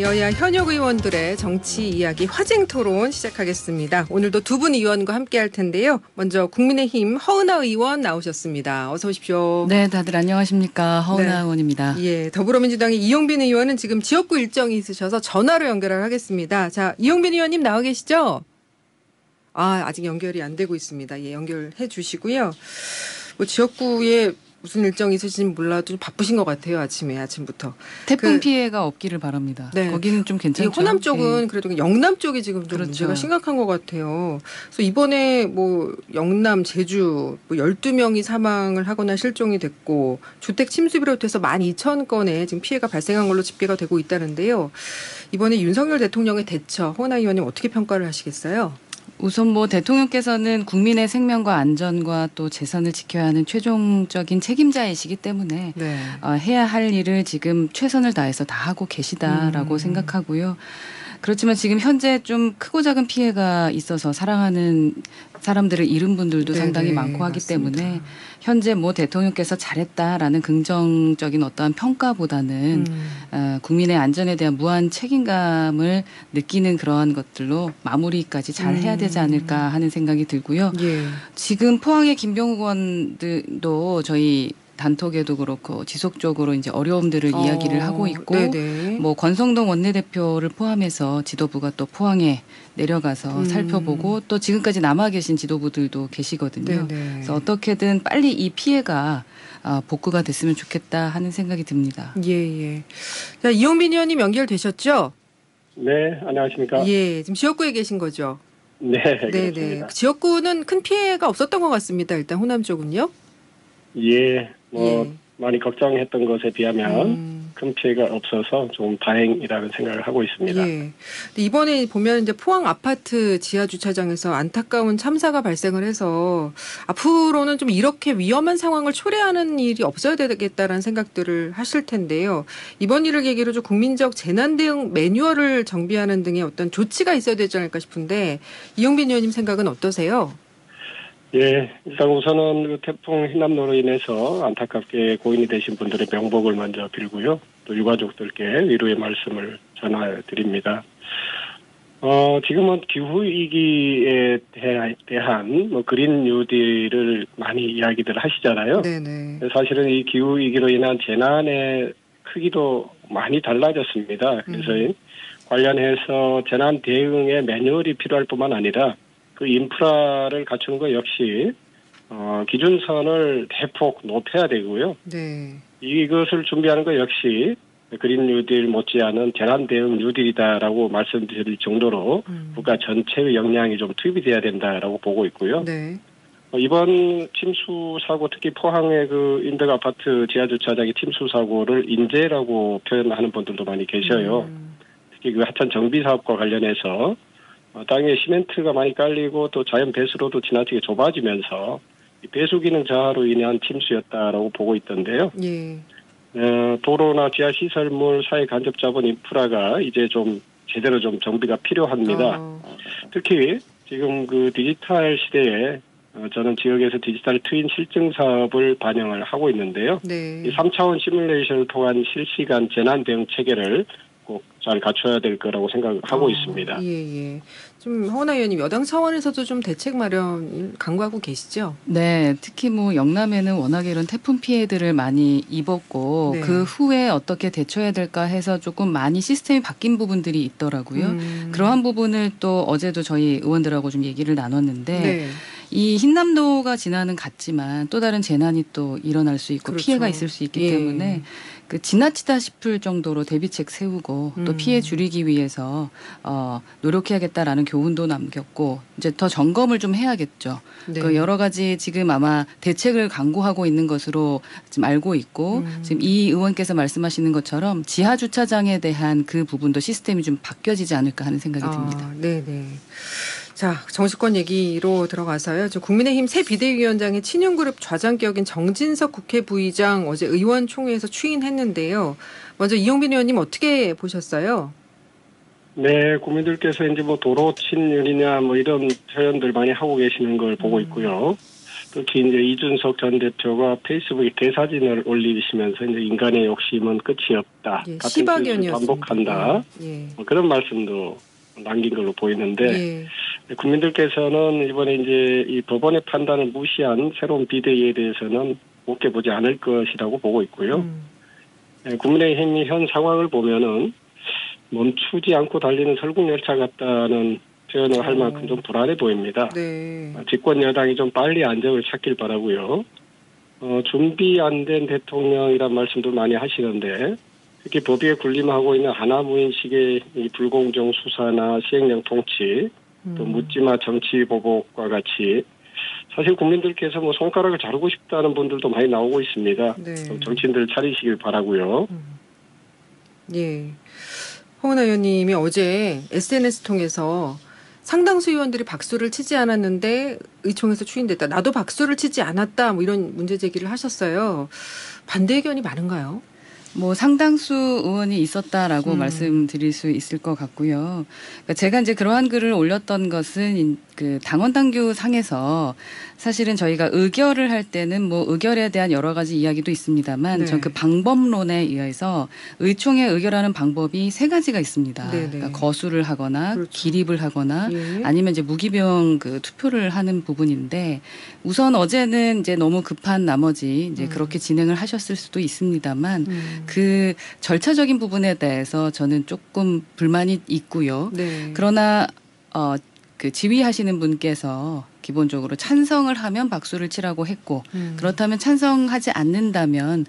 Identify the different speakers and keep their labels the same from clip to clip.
Speaker 1: 여야 현역 의원들의 정치 이야기 화쟁 토론 시작하겠습니다. 오늘도 두 분 의원과 함께 할 텐데요. 먼저 국민의힘 허은하 의원 나오셨습니다. 어서 오십시오.
Speaker 2: 네, 다들 안녕하십니까. 허은하 의원입니다.
Speaker 1: 예, 더불어민주당의 이용빈 의원은 지금 지역구 일정이 있으셔서 전화로 연결을 하겠습니다. 자, 이용빈 의원님 나와 계시죠? 아직 연결이 안 되고 있습니다. 예, 연결해 주시고요. 뭐 지역구에 무슨 일정이 있으신지 몰라도 좀 바쁘신 것 같아요. 아침부터.
Speaker 2: 태풍 피해가 없기를 바랍니다.
Speaker 1: 네.
Speaker 2: 거기는 좀 괜찮죠.
Speaker 1: 호남 쪽은
Speaker 2: 네.
Speaker 1: 그래도 영남 쪽이 지금 좀
Speaker 2: 그렇죠.
Speaker 1: 문제가 심각한 것 같아요. 그래서 이번에 뭐 영남, 제주 12명이 사망을 하거나 실종이 됐고 주택 침수 비롯해서 12,000건의 지금 피해가 발생한 걸로 집계가 되고 있다는데요. 이번에 윤석열 대통령의 대처, 허은하 의원님 어떻게 평가를 하시겠어요?
Speaker 2: 우선 뭐 대통령께서는 국민의 생명과 안전과 또 재산을 지켜야 하는 최종적인 책임자이시기 때문에
Speaker 1: 네.
Speaker 2: 해야 할 일을 지금 최선을 다해서 다 하고 계시다라고 생각하고요. 그렇지만 지금 현재 좀 크고 작은 피해가 있어서 사랑하는 사람들을 잃은 분들도 상당히 많고 하기
Speaker 1: 맞습니다.
Speaker 2: 때문에 현재 뭐 대통령께서 잘했다라는 긍정적인 어떠한 평가보다는 국민의 안전에 대한 무한 책임감을 느끼는 그러한 것들로 마무리까지 잘 해야 되지 않을까 하는 생각이 들고요.
Speaker 1: 예.
Speaker 2: 지금 포항의 김병욱 의원도 저희 단톡에도 그렇고 지속적으로 이제 어려움들을 이야기를 하고 있고
Speaker 1: 네네.
Speaker 2: 뭐 권성동 원내대표를 포함해서 지도부가 또 포항에 내려가서 살펴보고 또 지금까지 남아 계신 지도부들도 계시거든요.
Speaker 1: 네네.
Speaker 2: 그래서 어떻게든 빨리 이 피해가 복구가 됐으면 좋겠다 하는 생각이 듭니다.
Speaker 1: 예. 자, 이용빈 의원님 연결되셨죠?
Speaker 3: 네, 안녕하십니까?
Speaker 1: 예, 지금 지역구에 계신 거죠?
Speaker 3: 네,
Speaker 1: 네네.
Speaker 3: 그렇습니다.
Speaker 1: 지역구는 큰 피해가 없었던 것 같습니다. 일단 호남 쪽은요.
Speaker 3: 예,
Speaker 1: 예.
Speaker 3: 많이 걱정했던 것에 비하면 큰 피해가 없어서 좀 다행이라는 생각을 하고 있습니다.
Speaker 1: 예. 근데 이번에 보면 이제 포항 아파트 지하 주차장에서 안타까운 참사가 발생을 해서 앞으로는 좀 이렇게 위험한 상황을 초래하는 일이 없어야 되겠다라는 생각들을 하실 텐데요. 이번 일을 계기로 좀 국민적 재난 대응 매뉴얼을 정비하는 등의 어떤 조치가 있어야 되지 않을까 싶은데 이용빈 의원님 생각은 어떠세요?
Speaker 3: 예, 일단 우선은 그 태풍 흰남노로 인해서 안타깝게 고인이 되신 분들의 명복을 먼저 빌고요. 또 유가족들께 위로의 말씀을 전해드립니다. 지금은 기후위기에 대한 그린 뉴딜을 많이 이야기들 하시잖아요.
Speaker 1: 네네.
Speaker 3: 사실은 이 기후위기로 인한 재난의 크기도 많이 달라졌습니다. 그래서 관련해서 재난 대응의 매뉴얼이 필요할 뿐만 아니라 그 인프라를 갖추는 것 역시 기준선을 대폭 높여야 되고요.
Speaker 1: 네.
Speaker 3: 이것을 준비하는 것 역시 그린 뉴딜 못지않은 재난 대응 뉴딜이다라고 말씀드릴 정도로 국가 전체의 역량이 좀 투입이 돼야 된다라고 보고 있고요.
Speaker 1: 네.
Speaker 3: 이번 침수 사고, 특히 포항의 그 인덕 아파트 지하 주차장의 침수 사고를 인재라고 표현하는 분들도 많이 계셔요. 특히 그 하천 정비 사업과 관련해서 땅에 시멘트가 많이 깔리고 또 자연 배수로도 지나치게 좁아지면서 배수 기능 저하로 인한 침수였다라고 보고 있던데요.
Speaker 1: 예.
Speaker 3: 도로나 지하 시설물, 사회 간접 자본 인프라가 이제 좀 제대로 좀 정비가 필요합니다. 특히 지금 그 디지털 시대에 저는 지역에서 디지털 트윈 실증 사업을 반영을 하고 있는데요.
Speaker 1: 네.
Speaker 3: 이 3차원 시뮬레이션을 통한 실시간 재난 대응 체계를 꼭 잘 갖춰야 될 거라고 생각하고 있습니다.
Speaker 1: 예. 좀 허은하 의원님 여당 차원에서도 좀 대책 마련 강구하고 계시죠?
Speaker 2: 네, 특히 뭐 영남에는 워낙에 이런 태풍 피해들을 많이 입었고
Speaker 1: 네.
Speaker 2: 그 후에 어떻게 대처해야 될까 해서 조금 많이 시스템이 바뀐 부분들이 있더라고요. 그러한 부분을 또 어제도 저희 의원들하고 좀 얘기를 나눴는데
Speaker 1: 네.
Speaker 2: 이 흰남노가 지나는 같지만 또 다른 재난이 또 일어날 수 있고
Speaker 1: 그렇죠.
Speaker 2: 피해가 있을 수 있기 때문에 그 지나치다 싶을 정도로 대비책 세우고 또 피해 줄이기 위해서 노력해야겠다라는 교훈도 남겼고 이제 더 점검을 좀 해야겠죠.
Speaker 1: 네.
Speaker 2: 그 여러 가지 지금 아마 대책을 강구하고 있는 것으로 지금 알고 있고 지금 이 의원께서 말씀하시는 것처럼 지하 주차장에 대한 그 부분도 시스템이 좀 바뀌어지지 않을까 하는 생각이 듭니다.
Speaker 1: 네네. 자, 정치권 얘기로 들어가서요. 저 국민의힘 새 비대위원장의 친윤그룹 좌장격인 정진석 국회 부의장 어제 의원총회에서 추인했는데요. 먼저 이용빈 의원님 어떻게 보셨어요?
Speaker 3: 네, 국민들께서 이제 뭐 도로 친윤이냐 뭐 이런 표현들 많이 하고 계시는 걸 보고 있고요. 특히 이제 이준석 전 대표가 페이스북에 대사진을 올리시면서 이제 인간의 욕심은 끝이 없다.
Speaker 1: 예,
Speaker 3: 같은
Speaker 1: 시박연이었습니다.
Speaker 3: 뜻을 반복한다.
Speaker 1: 예.
Speaker 3: 그런 말씀도 남긴 걸로 보이는데
Speaker 1: 예.
Speaker 3: 국민들께서는 이번에 이제 이 법원의 판단을 무시한 새로운 비대위에 대해서는 곱게 보지 않을 것이라고 보고 있고요. 국민의힘이 현 상황을 보면은 멈추지 않고 달리는 설국열차 같다는 표현을 할 만큼 좀 불안해 보입니다.
Speaker 1: 네.
Speaker 3: 집권 여당이 좀 빨리 안정을 찾길 바라고요. 준비 안 된 대통령이란 말씀도 많이 하시는데 특히 법위에 군림하고 있는 하나무인식의 이 불공정 수사나 시행령 통치, 또 묻지마 정치 보복과 같이 사실 국민들께서 뭐 손가락을 자르고 싶다는 분들도 많이 나오고 있습니다.
Speaker 1: 네.
Speaker 3: 좀 정치인들 차리시길 바라고요.
Speaker 1: 예. 홍은아 의원님이 어제 SNS 통해서 상당수 의원들이 박수를 치지 않았는데 의총에서 추인됐다. 나도 박수를 치지 않았다. 뭐 이런 문제 제기를 하셨어요. 반대 의견이 많은가요?
Speaker 2: 뭐 상당수 의원이 있었다라고 말씀드릴 수 있을 것 같고요. 그러니까 제가 이제 그러한 글을 올렸던 것은 그 당원 당규 상에서 사실은 저희가 의결을 할 때는 뭐 의결에 대한 여러 가지 이야기도 있습니다만
Speaker 1: 네.
Speaker 2: 전 그 방법론에 의해서 의총에 의결하는 방법이 세 가지가 있습니다.
Speaker 1: 네네.
Speaker 2: 그러니까 거수를 하거나
Speaker 1: 그렇죠.
Speaker 2: 기립을 하거나
Speaker 1: 예.
Speaker 2: 아니면 이제 무기명 그 투표를 하는 부분인데 우선 어제는 이제 너무 급한 나머지 이제 그렇게 진행을 하셨을 수도 있습니다만 그 절차적인 부분에 대해서 저는 조금 불만이 있고요.
Speaker 1: 네.
Speaker 2: 그러나 그 지휘하시는 분께서 기본적으로 찬성을 하면 박수를 치라고 했고 그렇다면 찬성하지 않는다면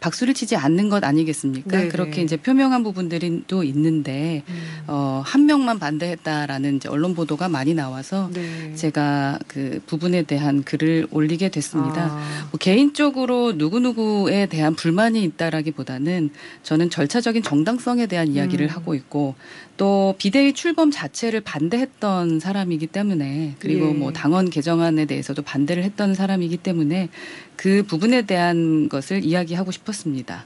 Speaker 2: 박수를 치지 않는 것 아니겠습니까?
Speaker 1: 네네.
Speaker 2: 그렇게 이제 표명한 부분들이 또 있는데 한 명만 반대했다라는 이제 언론 보도가 많이 나와서
Speaker 1: 네.
Speaker 2: 제가 그 부분에 대한 글을 올리게 됐습니다.
Speaker 1: 아.
Speaker 2: 뭐 개인적으로 누구누구에 대한 불만이 있다라기보다는 저는 절차적인 정당성에 대한 이야기를 하고 있고 또 비대위 출범 자체를 반대했던 사람이기 때문에 그리고
Speaker 1: 예.
Speaker 2: 뭐 당원 개정안에 대해서도 반대를 했던 사람이기 때문에 그 부분에 대한 것을 이야기하고 싶었습니다.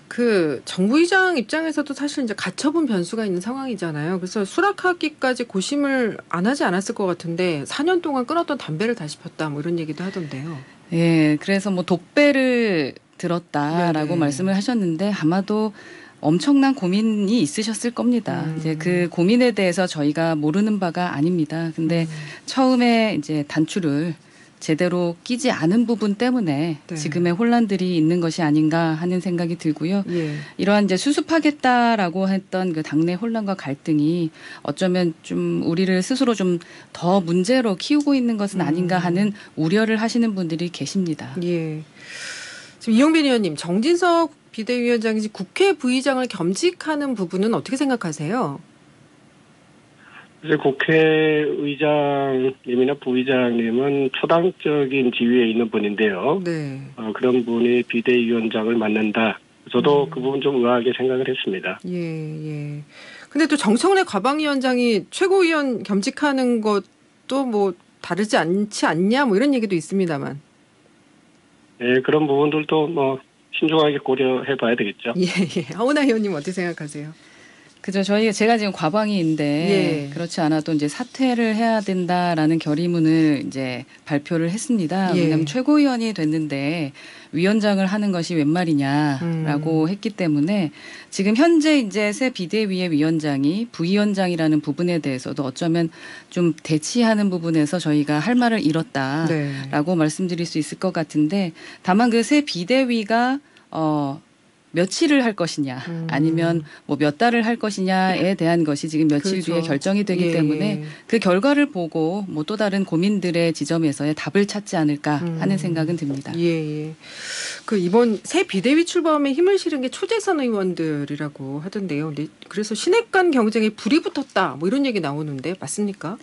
Speaker 1: 그 정부의장 입장에서도 사실 이제 가처분 변수가 있는 상황이잖아요. 그래서 수락하기까지 고심을 안 하지 않았을 것 같은데 4년 동안 끊었던 담배를 다시 폈다 뭐 이런 얘기도 하던데요.
Speaker 2: 예, 그래서 뭐 독배를 들었다라고
Speaker 1: 네네.
Speaker 2: 말씀을 하셨는데 아마도 엄청난 고민이 있으셨을 겁니다. 이제 그 고민에 대해서 저희가 모르는 바가 아닙니다. 근데 처음에 이제 단추를 제대로 끼지 않은 부분 때문에
Speaker 1: 네.
Speaker 2: 지금의 혼란들이 있는 것이 아닌가 하는 생각이 들고요.
Speaker 1: 예.
Speaker 2: 이러한 이제 수습하겠다라고 했던 그 당내 혼란과 갈등이 어쩌면 좀 우리를 스스로 좀 더 문제로 키우고 있는 것은 아닌가 하는 우려를 하시는 분들이 계십니다.
Speaker 1: 예. 지금 이용빈 의원님, 정진석 비대위원장이 국회 부의장을 겸직하는 부분은 어떻게 생각하세요?
Speaker 3: 이제 국회의장님이나 부의장님은 초당적인 지위에 있는 분인데요.
Speaker 1: 네.
Speaker 3: 그런 분이 비대위원장을 맡는다. 저도 그 부분 좀 의아하게 생각을 했습니다.
Speaker 1: 예, 예. 근데 또 정청래 과방위원장이 최고위원 겸직하는 것도 뭐 다르지 않지 않냐 뭐 이런 얘기도 있습니다만.
Speaker 3: 네, 그런 부분들도 뭐 신중하게 고려해 봐야 되겠죠.
Speaker 1: 예, 예. 하은하 의원님 어떻게 생각하세요?
Speaker 2: 그죠. 제가 지금 과방위인데
Speaker 1: 예.
Speaker 2: 그렇지 않아도 이제 사퇴를 해야 된다라는 결의문을 이제 발표를 했습니다.
Speaker 1: 예.
Speaker 2: 왜냐하면 최고위원이 됐는데 위원장을 하는 것이 웬 말이냐라고 했기 때문에 지금 현재 이제 새 비대위의 위원장이 부위원장이라는 부분에 대해서도 어쩌면 좀 대치하는 부분에서 저희가 할 말을 잃었다라고
Speaker 1: 네.
Speaker 2: 말씀드릴 수 있을 것 같은데 다만 그 새 비대위가 며칠을 할 것이냐 아니면 뭐 몇 달을 할 것이냐에 대한 것이 지금 며칠
Speaker 1: 그렇죠.
Speaker 2: 뒤에 결정이 되기
Speaker 1: 예.
Speaker 2: 때문에 그 결과를 보고 뭐 또 다른 고민들의 지점에서의 답을 찾지 않을까 하는 생각은 듭니다.
Speaker 1: 예, 예. 그 이번 새 비대위 출범에 힘을 실은 게 초재선 의원들이라고 하던데요. 근데 그래서 신핵 간 경쟁에 불이 붙었다. 뭐 이런 얘기 나오는데 맞습니까?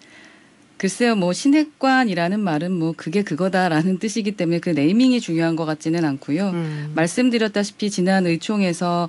Speaker 2: 글쎄요, 뭐 신핵관이라는 말은 뭐 그게 그거다라는 뜻이기 때문에 그 네이밍이 중요한 것 같지는 않고요. 말씀드렸다시피 지난 의총에서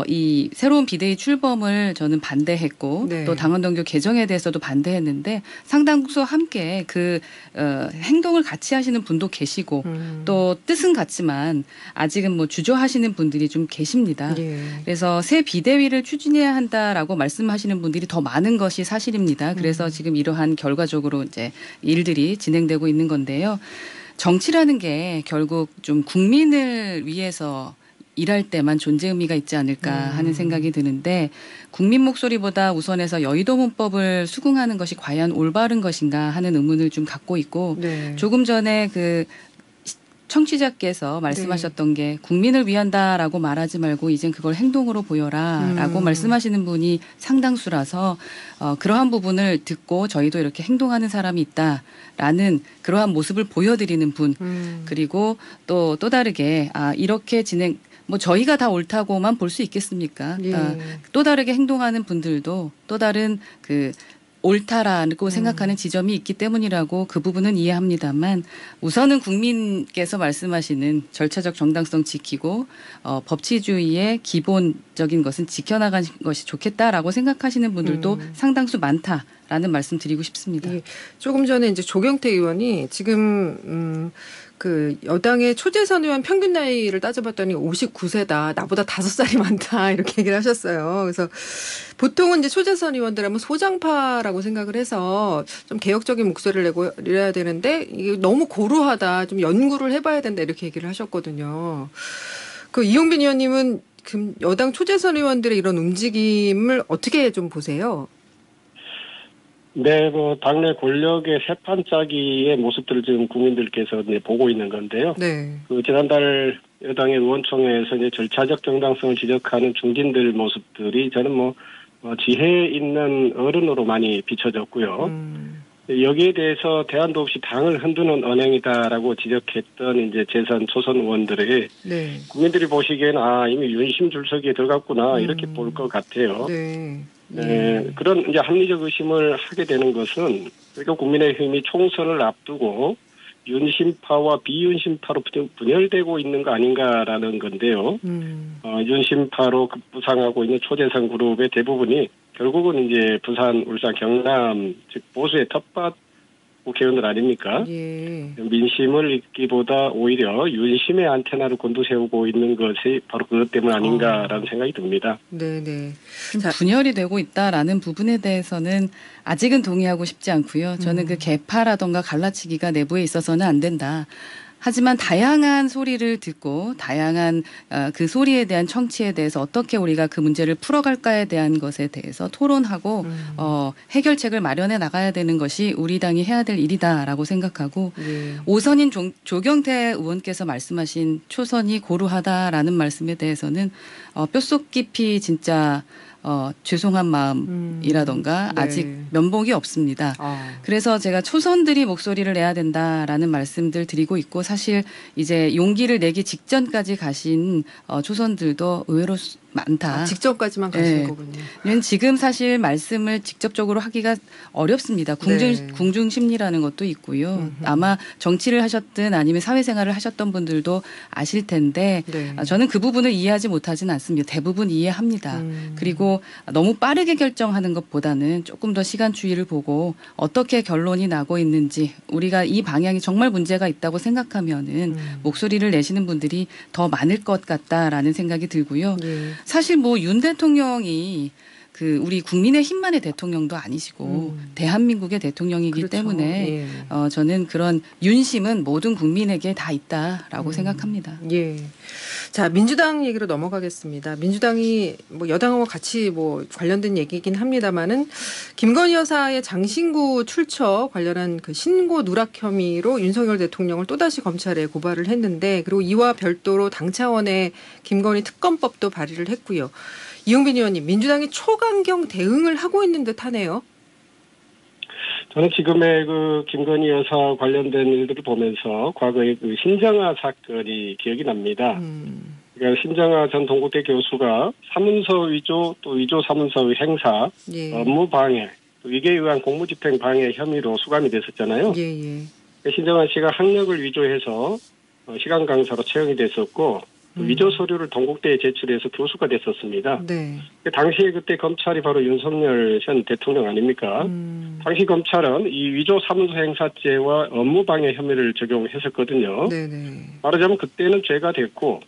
Speaker 2: 이 새로운 비대위 출범을 저는 반대했고
Speaker 1: 네.
Speaker 2: 또 당원 당규 개정에 대해서도 반대했는데 상당수 함께 그 행동을 같이 하시는 분도 계시고 또 뜻은 같지만 아직은 뭐 주저하시는 분들이 좀 계십니다.
Speaker 1: 예.
Speaker 2: 그래서 새 비대위를 추진해야 한다라고 말씀하시는 분들이 더 많은 것이 사실입니다. 그래서 지금 이러한 결과적으로 본격적으로 이제 일들이 진행되고 있는 건데요. 정치라는 게 결국 좀 국민을 위해서 일할 때만 존재 의미가 있지 않을까 하는 생각이 드는데 국민 목소리보다 우선해서 여의도 문법을 수긍하는 것이 과연 올바른 것인가 하는 의문을 좀 갖고 있고
Speaker 1: 네.
Speaker 2: 조금 전에 그 청취자께서 말씀하셨던 게 국민을 위한다라고 말하지 말고 이젠 그걸 행동으로 보여라라고 말씀하시는 분이 상당수라서 그러한 부분을 듣고 저희도 이렇게 행동하는 사람이 있다라는 그러한 모습을 보여드리는 분 그리고 또 다르게 이렇게 뭐 저희가 다 옳다고만 볼 수 있겠습니까?
Speaker 1: 예.
Speaker 2: 또 다르게 행동하는 분들도 또 다른 그 옳다라고 생각하는 지점이 있기 때문이라고 그 부분은 이해합니다만 우선은 국민께서 말씀하시는 절차적 정당성 지키고 법치주의의 기본적인 것은 지켜나가는 것이 좋겠다라고 생각하시는 분들도 상당수 많다라는 말씀 드리고 싶습니다.
Speaker 1: 예. 조금 전에 이제 조경태 의원이 지금 그 여당의 초재선 의원 평균 나이를 따져봤더니 59세다. 나보다 5살이 많다. 이렇게 얘기를 하셨어요. 그래서 보통은 이제 초재선 의원들하면 소장파라고 생각을 해서 좀 개혁적인 목소리를 내고 이래야 되는데 이게 너무 고루하다. 좀 연구를 해봐야 된다. 이렇게 얘기를 하셨거든요. 그 이용빈 의원님은 그 여당 초재선 의원들의 이런 움직임을 어떻게 좀 보세요?
Speaker 3: 네, 당내 권력의 세판짜기의 모습들을 지금 국민들께서 이제 보고 있는 건데요.
Speaker 1: 네.
Speaker 3: 지난달 여당의 의원총회에서 이제 절차적 정당성을 지적하는 중진들 모습들이 저는 지혜 있는 어른으로 많이 비춰졌고요. 여기에 대해서 대안도 없이 당을 흔드는 언행이다라고 지적했던 이제 초선 의원들에게
Speaker 1: 네.
Speaker 3: 국민들이 보시기에는 이미 윤심 줄서기에 들어갔구나 이렇게 볼 것 같아요.
Speaker 1: 네.
Speaker 3: 네, 그런 이제 합리적 의심을 하게 되는 것은 그러니까 국민의힘이 총선을 앞두고 윤심파와 비윤심파로 분열되고 있는 거 아닌가라는 건데요. 윤심파로 급부상하고 있는 초재선 그룹의 대부분이 결국은 이제 부산, 울산, 경남 즉 보수의 텃밭 국회의원들 아닙니까?
Speaker 1: 예.
Speaker 3: 민심을 읽기보다 오히려 윤심의 안테나를 곤두세우고 있는 것이 바로 그것 때문 아닌가라는 생각이 듭니다.
Speaker 1: 네네.
Speaker 2: 분열이 되고 있다라는 부분에 대해서는 아직은 동의하고 싶지 않고요. 저는 그 개파라던가 갈라치기가 내부에 있어서는 안 된다. 하지만 다양한 소리를 듣고 다양한 그 소리에 대한 청취에 대해서 어떻게 우리가 그 문제를 풀어갈까에 대한 것에 대해서 토론하고 해결책을 마련해 나가야 되는 것이 우리 당이 해야 될 일이다라고 생각하고 오선인 조경태 의원께서 말씀하신 초선이 고루하다라는 말씀에 대해서는 뼛속 깊이 진짜 죄송한 마음이라던가
Speaker 1: 네.
Speaker 2: 아직 면목이 없습니다. 그래서 제가 초선들이 목소리를 내야 된다라는 말씀들 드리고 있고 사실 이제 용기를 내기 직전까지 가신 초선들도 의외로 많다.
Speaker 1: 직전까지만 가신 거군요.
Speaker 2: 지금 사실 말씀을 직접적으로 하기가 어렵습니다. 궁중심리라는 것도 있고요. 아마 정치를 하셨든 아니면 사회생활을 하셨던 분들도 아실 텐데 저는 그 부분을 이해하지 못하지는 않습니다. 대부분 이해합니다. 그리고 너무 빠르게 결정하는 것보다는 조금 더 시간추이를 보고 어떻게 결론이 나고 있는지 우리가 이 방향이 정말 문제가 있다고 생각하면은 목소리를 내시는 분들이 더 많을 것 같다라는 생각이 들고요. 사실 윤 대통령이 그 우리 국민의힘만의 대통령도 아니시고 대한민국의 대통령이기 때문에 저는 그런 윤심은 모든 국민에게 다 있다라고 생각합니다.
Speaker 1: 예. 자, 민주당 얘기로 넘어가겠습니다. 민주당이 여당하고 같이 관련된 얘기이긴 합니다만은 김건희 여사의 장신구 출처 관련한 그 신고 누락 혐의로 윤석열 대통령을 또다시 검찰에 고발을 했는데 그리고 이와 별도로 당 차원의 김건희 특검법도 발의를 했고요. 이용빈 의원님, 민주당이 초강경 대응을 하고 있는 듯 하네요.
Speaker 3: 저는 지금의 그 김건희 여사 관련된 일들을 보면서 과거의 그 신정아 사건이 기억이 납니다. 그러니까 신정아 전 동국대 교수가 사문서 위조 또 위조 사문서의 행사, 업무 방해, 또 위계에 의한 공무집행 방해 혐의로 수감이 됐었잖아요. 신정아 씨가 학력을 위조해서 시간 강사로 채용이 됐었고 위조 서류를 동국대에 제출해서 교수가 됐었습니다. 당시에 그때 검찰이 바로 윤석열 전 대통령 아닙니까? 당시 검찰은 이 위조 사문서 행사죄와 업무방해 혐의를 적용했었거든요. 말하자면 그때는 죄가 됐고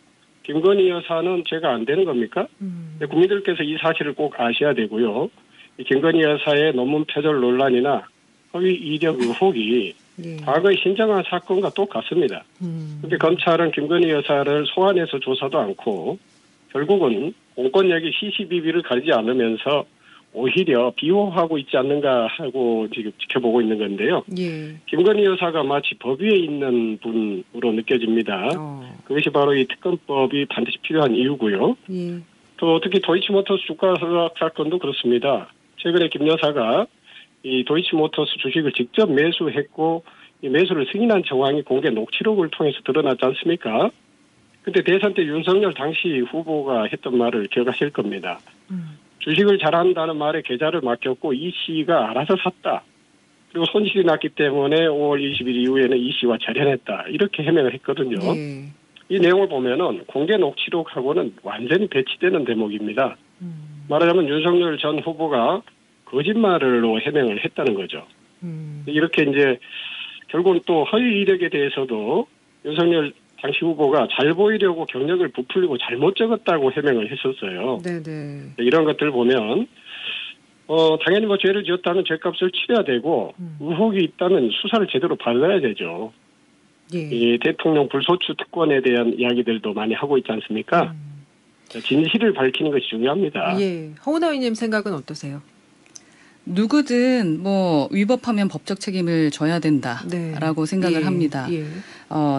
Speaker 3: 김건희 여사는 죄가 안 되는 겁니까? 국민들께서 이 사실을 꼭 아셔야 되고요. 이 김건희 여사의 논문 표절 논란이나 허위 이력 의혹이
Speaker 1: 예.
Speaker 3: 과거의 신정한 사건과 똑같습니다. 그런데 검찰은 김건희 여사를 소환해서 조사도 않고 결국은 공권력이 CCTV를 가리지 않으면서 오히려 비호하고 있지 않는가 하고 지금 지켜보고 있는 건데요.
Speaker 1: 예.
Speaker 3: 김건희 여사가 마치 법 위에 있는 분으로 느껴집니다. 그것이 바로 이 특검법이 반드시 필요한 이유고요.
Speaker 1: 예.
Speaker 3: 또 특히 도이치모터스 주가 하락 사건도 그렇습니다. 최근에 김 여사가 이 도이치모터스 주식을 직접 매수했고 이 매수를 승인한 정황이 공개 녹취록을 통해서 드러났지 않습니까? 근데 대선 때 윤석열 당시 후보가 했던 말을 기억하실 겁니다. 주식을 잘한다는 말에 계좌를 맡겼고 이 씨가 알아서 샀다. 그리고 손실이 났기 때문에 5월 20일 이후에는 이 씨와 절연했다. 이렇게 해명을 했거든요.
Speaker 1: 예.
Speaker 3: 이 내용을 보면은 공개 녹취록하고는 완전히 배치되는 대목입니다. 말하자면 윤석열 전 후보가 거짓말로 해명을 했다는 거죠. 이렇게 이제 결국은 또 허위 이력에 대해서도 윤석열 당시 후보가 잘 보이려고 경력을 부풀리고 잘못 적었다고 해명을 했었어요.
Speaker 1: 네네.
Speaker 3: 이런 것들 보면 당연히 뭐 죄를 지었다면 죄값을 치러야 되고 의혹이 있다면 수사를 제대로 받아야 되죠.
Speaker 1: 예.
Speaker 3: 이 대통령 불소추 특권에 대한 이야기들도 많이 하고 있지 않습니까? 진실을 밝히는 것이 중요합니다.
Speaker 1: 예. 허은하 의원님 생각은 어떠세요?
Speaker 2: 누구든 뭐 위법하면 법적 책임을 져야 된다라고 생각을
Speaker 1: 예.
Speaker 2: 합니다.
Speaker 1: 예.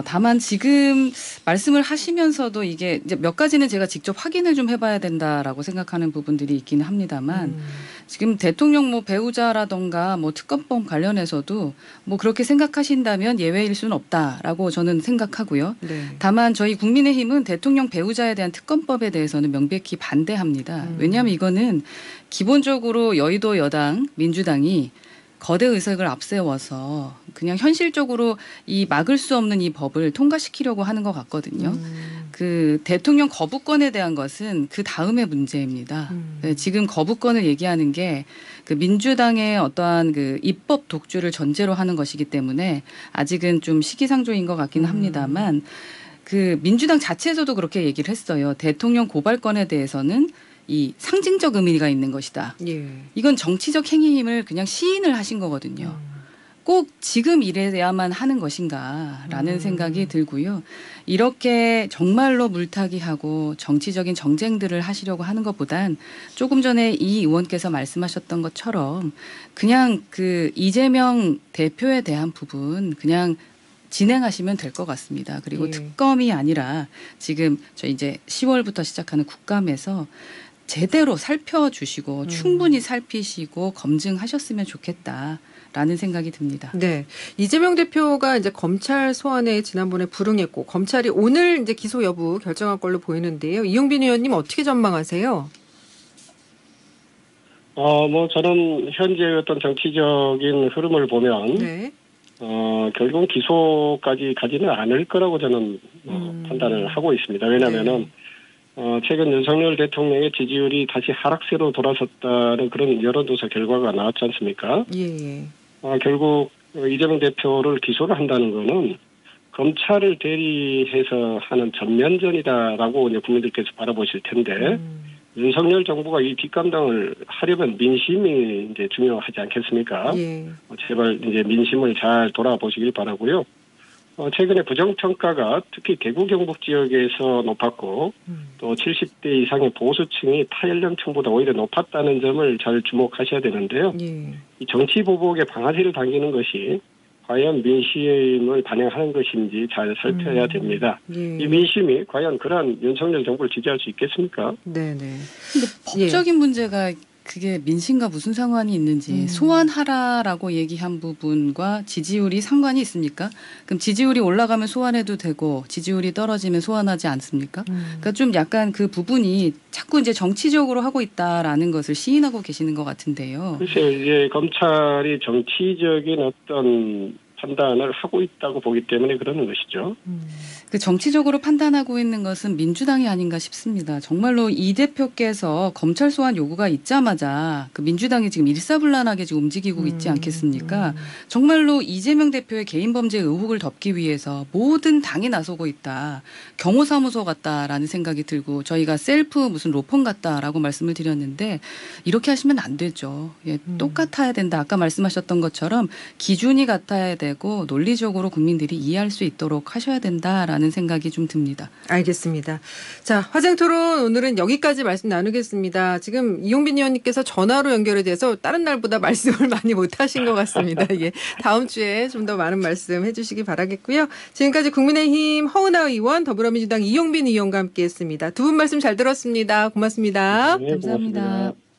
Speaker 2: 다만 지금 말씀을 하시면서도 이게 이제 몇 가지는 제가 직접 확인을 좀 해봐야 된다라고 생각하는 부분들이 있기는 합니다만 지금 대통령 뭐 배우자라던가 뭐 특검법 관련해서도 뭐 그렇게 생각하신다면 예외일 수는 없다라고 저는 생각하고요.
Speaker 1: 네.
Speaker 2: 다만 저희 국민의힘은 대통령 배우자에 대한 특검법에 대해서는 명백히 반대합니다. 왜냐하면 이거는 기본적으로 여의도 여당 민주당이 거대 의석을 앞세워서 그냥 현실적으로 이 막을 수 없는 이 법을 통과시키려고 하는 것 같거든요. 그 대통령 거부권에 대한 것은 그 다음의 문제입니다. 네, 지금 거부권을 얘기하는 게 그 민주당의 어떠한 그 입법 독주를 전제로 하는 것이기 때문에 아직은 좀 시기상조인 것 같기는 합니다만 그 민주당 자체에서도 그렇게 얘기를 했어요. 대통령 고발권에 대해서는 이 상징적 의미가 있는 것이다.
Speaker 1: 예.
Speaker 2: 이건 정치적 행위임을 그냥 시인을 하신 거거든요. 꼭 지금 이래야만 하는 것인가라는 생각이 들고요. 이렇게 정말로 물타기하고 정치적인 정쟁들을 하시려고 하는 것보단 조금 전에 이 의원께서 말씀하셨던 것처럼 그냥 그 이재명 대표에 대한 부분 그냥 진행하시면 될 것 같습니다. 그리고
Speaker 1: 예. 특검이
Speaker 2: 아니라 지금 저 이제 10월부터 시작하는 국감에서 제대로 살펴주시고 충분히 살피시고 검증하셨으면 좋겠다라는 생각이 듭니다.
Speaker 1: 네. 이재명 대표가 이제 검찰 소환에 지난번에 불응했고 검찰이 오늘 이제 기소 여부 결정할 걸로 보이는데요. 이용빈 의원님 어떻게 전망하세요?
Speaker 3: 뭐 저는 현재 어떤 정치적인 흐름을 보면
Speaker 1: 네.
Speaker 3: 결국은 기소까지 가지는 않을 거라고 저는 판단을 하고 있습니다. 왜냐하면은 최근 윤석열 대통령의 지지율이 다시 하락세로 돌아섰다는 그런 여론조사 결과가 나왔지 않습니까?
Speaker 1: 예.
Speaker 3: 결국 이재명 대표를 기소를 한다는 거는 검찰을 대리해서 하는 전면전이다라고 이제 국민들께서 바라보실 텐데 윤석열 정부가 이 뒷감당을 하려면 민심이 이제 중요하지 않겠습니까?
Speaker 1: 예.
Speaker 3: 제발 이제 민심을 잘 돌아보시길 바라고요. 최근에 부정평가가 특히 대구 경북 지역에서 높았고 또 70대 이상의 보수층이 타연령층보다 오히려 높았다는 점을 잘 주목하셔야 되는데요.
Speaker 1: 예.
Speaker 3: 이 정치 보복의 방아쇠를 당기는 것이 과연 민심을 반영하는 것인지 잘 살펴야 됩니다.
Speaker 1: 예.
Speaker 3: 이 민심이 과연 그러한 윤석열 정부를 지지할 수 있겠습니까?
Speaker 1: 네네.
Speaker 2: 근데 법적인 문제가 그게 민심과 무슨 상관이 있는지 소환하라라고 얘기한 부분과 지지율이 상관이 있습니까? 그럼 지지율이 올라가면 소환해도 되고 지지율이 떨어지면 소환하지 않습니까? 그러니까 좀 약간 그 부분이 자꾸 이제 정치적으로 하고 있다라는 것을 시인하고 계시는 것 같은데요.
Speaker 3: 글쎄요, 이제 검찰이 정치적인 어떤 판단을 하고 있다고 보기 때문에 그러는 것이죠.
Speaker 2: 그 정치적으로 판단하고 있는 것은 민주당이 아닌가 싶습니다. 정말로 이 대표께서 검찰 소환 요구가 있자마자 그 민주당이 지금 일사불란하게 지금 움직이고 있지 않겠습니까? 정말로 이재명 대표의 개인 범죄 의혹을 덮기 위해서 모든 당이 나서고 있다. 경호사무소 같다라는 생각이 들고 저희가 셀프 무슨 로펌 같다라고 말씀을 드렸는데 이렇게 하시면 안 되죠. 예, 똑같아야 된다. 아까 말씀하셨던 것처럼 기준이 같아야 되고 논리적으로 국민들이 이해할 수 있도록 하셔야 된다라는 생각이 좀 듭니다.
Speaker 1: 알겠습니다. 자, 화쟁토론 오늘은 여기까지 말씀 나누겠습니다. 지금 이용빈 의원님께서 전화로 연결이 돼서 다른 날보다 말씀을 많이 못 하신 것 같습니다. 예, 다음 주에 좀 더 많은 말씀 해주시기 바라겠고요. 지금까지 국민의힘 허은하 의원, 더불어민주당 이용빈 의원과 함께했습니다. 두 분 말씀 잘 들었습니다. 고맙습니다.
Speaker 3: 네,
Speaker 2: 감사합니다.
Speaker 3: 고맙습니다.